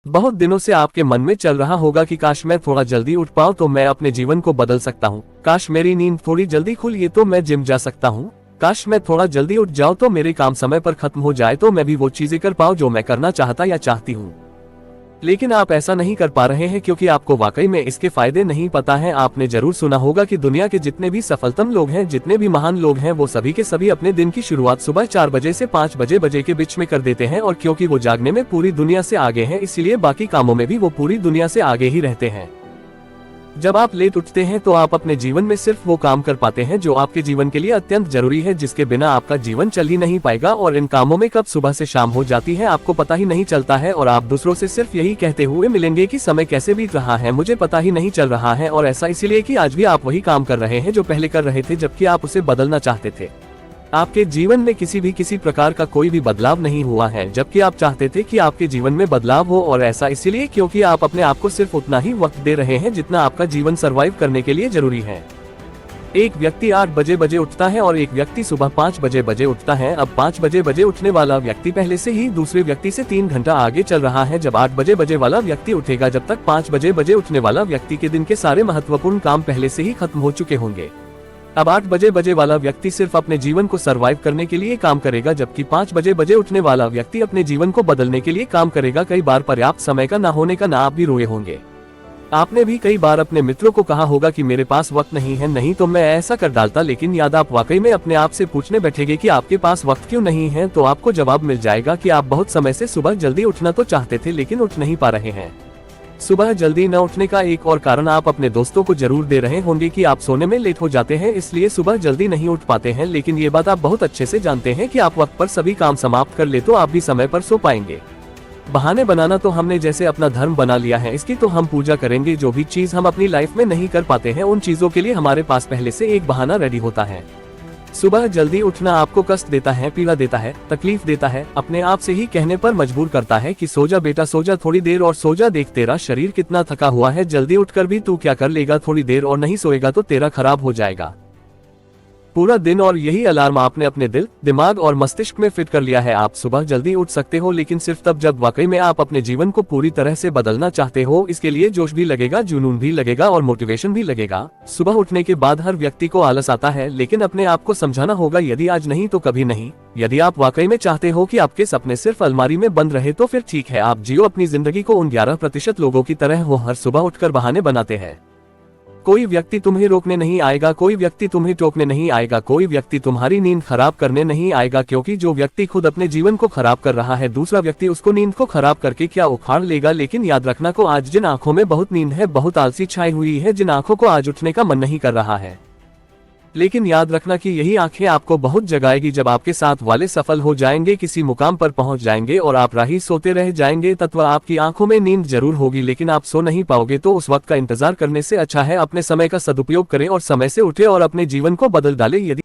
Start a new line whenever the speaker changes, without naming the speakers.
बहुत दिनों से आपके मन में चल रहा होगा कि काश मैं थोड़ा जल्दी उठ पाऊं तो मैं अपने जीवन को बदल सकता हूं। काश मेरी नींद थोड़ी जल्दी खुली तो मैं जिम जा सकता हूं। काश मैं थोड़ा जल्दी उठ जाऊं तो मेरे काम समय पर खत्म हो जाए तो मैं भी वो चीजें कर पाऊं जो मैं करना चाहता या चाहती हूं। लेकिन आप ऐसा नहीं कर पा रहे हैं क्योंकि आपको वाकई में इसके फायदे नहीं पता है। आपने जरूर सुना होगा कि दुनिया के जितने भी सफलतम लोग हैं, जितने भी महान लोग हैं, वो सभी के सभी अपने दिन की शुरुआत सुबह 4 बजे से 5 बजे के बीच में कर देते हैं। और क्योंकि वो जागने में पूरी दुनिया से आगे हैं, इसीलिए बाकी कामों में भी वो पूरी दुनिया से आगे ही रहते हैं। जब आप लेट उठते हैं तो आप अपने जीवन में सिर्फ वो काम कर पाते हैं जो आपके जीवन के लिए अत्यंत जरूरी है, जिसके बिना आपका जीवन चल ही नहीं पाएगा। और इन कामों में कब सुबह से शाम हो जाती है आपको पता ही नहीं चलता है, और आप दूसरों से सिर्फ यही कहते हुए मिलेंगे कि समय कैसे बीत रहा है, मुझे पता ही नहीं चल रहा है। और ऐसा इसलिए कि आज भी आप वही काम कर रहे हैं जो पहले कर रहे थे, जबकि आप उसे बदलना चाहते थे। आपके जीवन में किसी प्रकार का कोई भी बदलाव नहीं हुआ है, जबकि आप चाहते थे कि आपके जीवन में बदलाव हो। और ऐसा इसलिए क्योंकि आप अपने आप को सिर्फ उतना ही वक्त दे रहे हैं जितना आपका जीवन सरवाइव करने के लिए जरूरी है। एक व्यक्ति 8 बजे उठता है और एक व्यक्ति सुबह 5 बजे उठता है। अब 5 बजे उठने वाला व्यक्ति पहले से ही दूसरे व्यक्ति से 3 घंटा आगे चल रहा है। जब 8 बजे वाला व्यक्ति उठेगा, जब तक 5 बजे उठने वाला व्यक्ति के दिन के सारे महत्वपूर्ण काम पहले से ही खत्म हो चुके होंगे। अब 8 बजे वाला व्यक्ति सिर्फ अपने जीवन को सरवाइव करने के लिए काम करेगा, जबकि 5 बजे उठने वाला व्यक्ति अपने जीवन को बदलने के लिए काम करेगा। कई बार पर्याप्त समय का ना होने का ना आप भी रोए होंगे। आपने भी कई बार अपने मित्रों को कहा होगा कि मेरे पास वक्त नहीं है, नहीं तो मैं ऐसा कर डालता। लेकिन याद आप वाकई में अपने आप से पूछने बैठेंगे कि आपके पास वक्त क्यों नहीं है, तो आपको जवाब मिल जाएगा कि आप बहुत समय से सुबह जल्दी उठना तो चाहते थे लेकिन उठ नहीं पा रहे हैं। सुबह जल्दी न उठने का एक और कारण आप अपने दोस्तों को जरूर दे रहे होंगे कि आप सोने में लेट हो जाते हैं, इसलिए सुबह जल्दी नहीं उठ पाते हैं। लेकिन ये बात आप बहुत अच्छे से जानते हैं कि आप वक्त पर सभी काम समाप्त कर ले तो आप भी समय पर सो पाएंगे। बहाने बनाना तो हमने जैसे अपना धर्म बना लिया है, इसकी तो हम पूजा करेंगे। जो भी चीज हम अपनी लाइफ में नहीं कर पाते हैं, उन चीजों के लिए हमारे पास पहले से एक बहाना रेडी होता है। सुबह जल्दी उठना आपको कष्ट देता है, पीड़ा देता है, तकलीफ देता है, अपने आप से ही कहने पर मजबूर करता है कि सो जा बेटा, सो जा थोड़ी देर और सो जा, देख तेरा शरीर कितना थका हुआ है, जल्दी उठकर भी तू क्या कर लेगा, थोड़ी देर और नहीं सोएगा तो तेरा खराब हो जाएगा पूरा दिन। और यही अलार्म आपने अपने दिल, दिमाग और मस्तिष्क में फिट कर लिया है। आप सुबह जल्दी उठ सकते हो, लेकिन सिर्फ तब जब वाकई में आप अपने जीवन को पूरी तरह से बदलना चाहते हो। इसके लिए जोश भी लगेगा, जुनून भी लगेगा और मोटिवेशन भी लगेगा। सुबह उठने के बाद हर व्यक्ति को आलस आता है, लेकिन अपने आप को समझाना होगा यदि आज नहीं तो कभी नहीं। यदि आप वाकई में चाहते हो कि आपके सपने सिर्फ अलमारी में बंद रहे तो फिर ठीक है, आप जियो अपनी जिंदगी को उन 11% लोगों की तरह वो हर सुबह उठकर बहाने बनाते हैं। कोई व्यक्ति तुम्हें रोकने नहीं आएगा, कोई व्यक्ति तुम्हें टोकने नहीं आएगा, कोई व्यक्ति तुम्हारी नींद खराब करने नहीं आएगा, क्योंकि जो व्यक्ति खुद अपने जीवन को खराब कर रहा है, दूसरा व्यक्ति उसको नींद को खराब करके क्या उखाड़ लेगा। लेकिन याद रखना को आज जिन आंखों में बहुत नींद है, बहुत आलसी छाई हुई है, जिन आंखों को आज उठने का मन नहीं कर रहा है, लेकिन याद रखना कि यही आंखें आपको बहुत जगाएगी जब आपके साथ वाले सफल हो जाएंगे, किसी मुकाम पर पहुंच जाएंगे और आप राही सोते रह जाएंगे। तत्व आपकी आंखों में नींद जरूर होगी, लेकिन आप सो नहीं पाओगे। तो उस वक्त का इंतजार करने से अच्छा है अपने समय का सदुपयोग करें और समय से उठे और अपने जीवन को बदल डालें। यदि